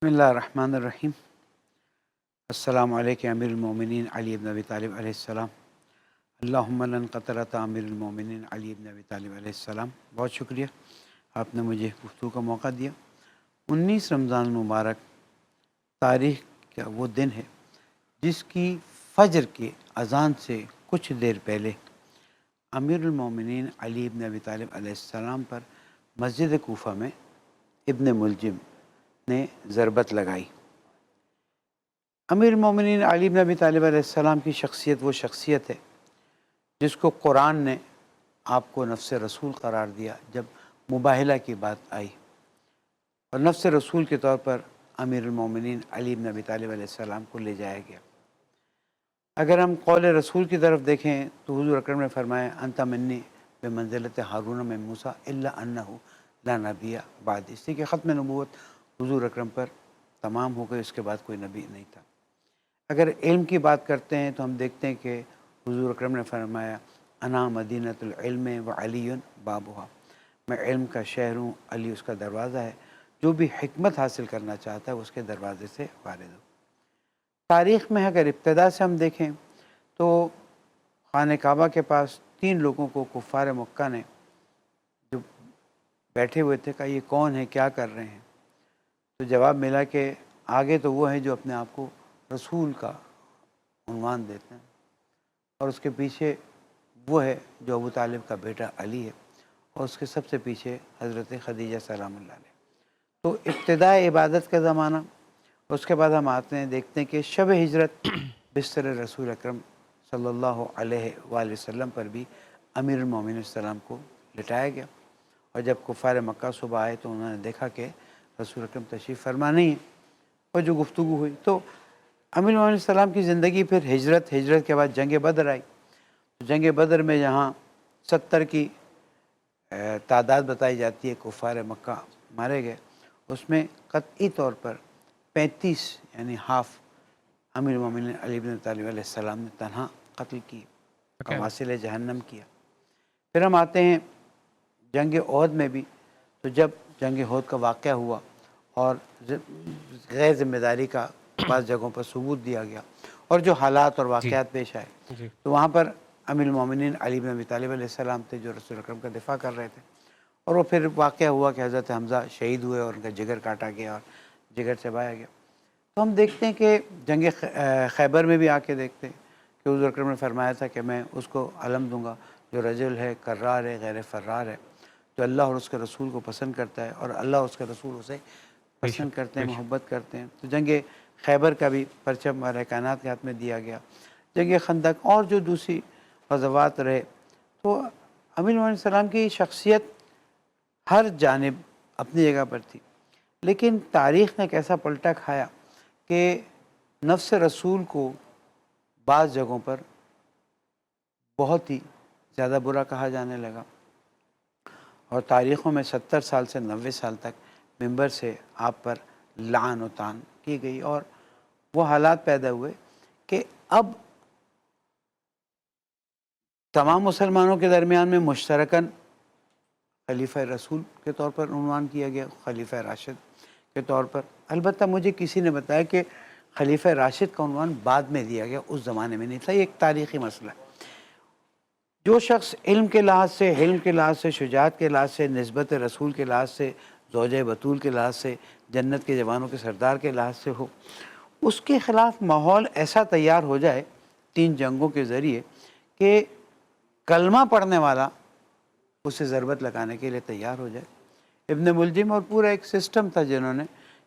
بسم اللہ الرحمن الرحیم۔ السلام علیکم امیر المومنین علی بن ابی طالب علیہ السلام۔ اللہم لن قطرۃ امیر المومنین علی بن ابی طالب علیہ السلام۔ بہت شکریہ، آپ نے مجھے گفتگو کا موقع دیا۔ 19 رمضان المبارک تاریخ کا وہ دن ہے جس کی فجر کی اذان سے کچھ دیر پہلے امیر المومنین علی بن ابی طالب علیہ السلام پر مسجد کوفہ میں ابن ملجم نے ضربت لگائی۔ امیر المومنین علی بن ابی طالب علیہ السلام کی شخصیت وہ شخصیت ہے جس کو قرآن نے آپ کو نفس رسول قرار دیا جب مباہلہ کی بات آئی، اور نفس رسول کے طور پر امیر المومنین علی بن ابی طالب علیہ السلام کو لے جایا گیا۔ اگر ہم قول رسول کی طرف دیکھیں تو حضور اکرم نے فرمایا انت منی بمنزلت ہارون من موسیٰ الا انہ لا نبی بعد، اس لیے کہ ختم نبوت حضور اکرم پر تمام ہو گئے، اس کے بعد کوئی نبی نہیں تھا۔ اگر علم کی بات کرتے ہیں تو ہم دیکھتے ہیں کہ حضور اکرم نے فرمایا انا مدینۃ العلم و علی بابھا، میں علم کا شہر ہوں، علی اس کا دروازہ ہے، جو بھی حکمت حاصل کرنا چاہتا ہے اس کے دروازے سے وارد ہو۔ تاریخ میں اگر ابتدا سے ہم دیکھیں تو خانہ کعبہ کے پاس 3 لوگوں کو کفار مکہ نے جو بیٹھے ہوئے تھے کہا یہ کون ہے، کیا کر رہے ہیں؟ تو جواب ملا کہ آگے تو وہ ہیں جو اپنے آپ کو رسول کا عنوان دیتے ہیں، اور اس کے پیچھے وہ ہے جو ابو طالب کا بیٹا علی ہے، اور اس کے سب سے پیچھے حضرت خدیجہ سلام اللہ علیہ۔ تو ابتدائے عبادت کا زمانہ، اس کے بعد ہم آتے ہیں دیکھتے ہیں کہ شب ہجرت بستر رسول اکرم صلی اللہ علیہ وآلہ وسلم پر بھی امیر المومنین السلام کو لٹایا گیا، اور جب کفار مکہ صبح آئے تو انہوں نے دیکھا کہ رسول اکرم تشریف فرما نہیں ہے، اور جو گفتگو ہوئی تو امیر المومنین السلام کی زندگی پھر ہجرت کے بعد جنگ بدر آئی۔ جنگ بدر میں جہاں 70 کی تعداد بتائی جاتی ہے کفار مکہ مارے گئے، اس میں قطعی طور پر 35 یعنی ہاف امیر المومنین علی بن طالب علیہ السلام نے تنہا قتل کی اور واصل جہنم کیا۔ پھر ہم آتے ہیں جنگ احد میں بھی، تو جب جنگ احد کا واقعہ ہوا اور غیر ذمہ داری کا بعض جگہوں پر ثبوت دیا گیا اور جو حالات اور واقعات پیش آئے، تو وہاں پر امیر المومنین علی بن ابی طالب علیہ السلام تھے جو رسول اکرم کا دفاع کر رہے تھے، اور وہ پھر واقعہ ہوا کہ حضرت حمزہ شہید ہوئے اور ان کا جگر کاٹا گیا اور جگر چبایا گیا۔ تو ہم دیکھتے ہیں کہ جنگ خیبر میں بھی آ کے دیکھتے ہیں کہ حضور اکرم نے فرمایا تھا کہ میں اس کو علم دوں گا جو رجل ہے، کرار ہے، غیر فرار ہے، جو اللہ اور اس کے رسول کو پسند کرتا ہے اور اللہ اور اس کے رسول اسے پسند کرتے ہیں، محبت کرتے ہیں۔ تو جنگ خیبر کا بھی پرچم اور کائنات کے ہاتھ میں دیا گیا۔ جنگ خندق اور جو دوسری غزوات رہے، تو امیر المومنین السلام کی شخصیت ہر جانب اپنی جگہ پر تھی، لیکن تاریخ نے ایک ایسا پلٹا کھایا کہ نفس رسول کو بعض جگہوں پر بہت ہی زیادہ برا کہا جانے لگا، اور تاریخوں میں 70 سال سے 90 سال تک ممبر سے آپ پر لعن و طعن کی گئی، اور وہ حالات پیدا ہوئے کہ اب تمام مسلمانوں کے درمیان میں مشترکاً خلیفہ رسول کے طور پر عنوان کیا گیا، خلیفہ راشد کے طور پر۔ البتہ مجھے کسی نے بتایا کہ خلیفہ راشد کا عنوان بعد میں دیا گیا، اس زمانے میں نہیں تھا، یہ ایک تاریخی مسئلہ ہے۔ جو شخص علم کے لحاظ سے، حلم کے لحاظ سے، شجاعت کے لحاظ سے، نسبت رسول کے لحاظ سے، زوجہ بطول کے لحاظ سے، جنت کے جوانوں کے سردار کے لحاظ سے ہو، اس کے خلاف ماحول ایسا تیار ہو جائے 3 جنگوں کے ذریعے کہ کلمہ پڑھنے والا اسے ضربت لگانے کے لیے تیار ہو جائے۔ ابن ملجم اور پورا ایک سسٹم تھا جنہوں نے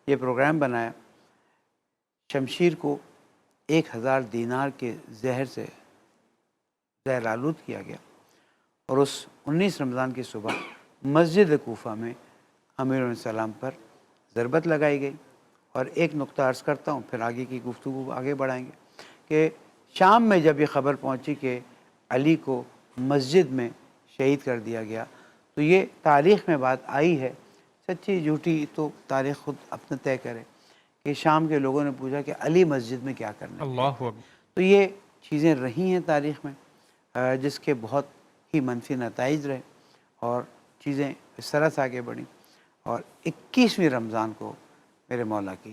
یہ پروگرام بنایا۔ شمشیر کو 1000 دینار کے زہر سے زہر آلود کیا گیا، اور اس 19 رمضان کی صبح مسجد کوفہ میں امیر السلام پر ضربت لگائی گئی۔ اور ایک نقطہ عرض کرتا ہوں، پھر آگے کی گفتگو آگے بڑھائیں گے، کہ شام میں جب یہ خبر پہنچی کہ علی کو مسجد میں شہید کر دیا گیا، تو یہ تاریخ میں بات آئی ہے، سچی جھوٹی تو تاریخ خود اپنا طے کرے، کہ شام کے لوگوں نے پوچھا کہ علی مسجد میں کیا کرنے گئے تھے۔ تو یہ چیزیں رہی ہیں تاریخ میں، جس کے بہت ہی منفی نتائج رہے، اور چیزیں اس طرح سے آگے بڑھیں، اور 21ویں رمضان کو میرے مولا کی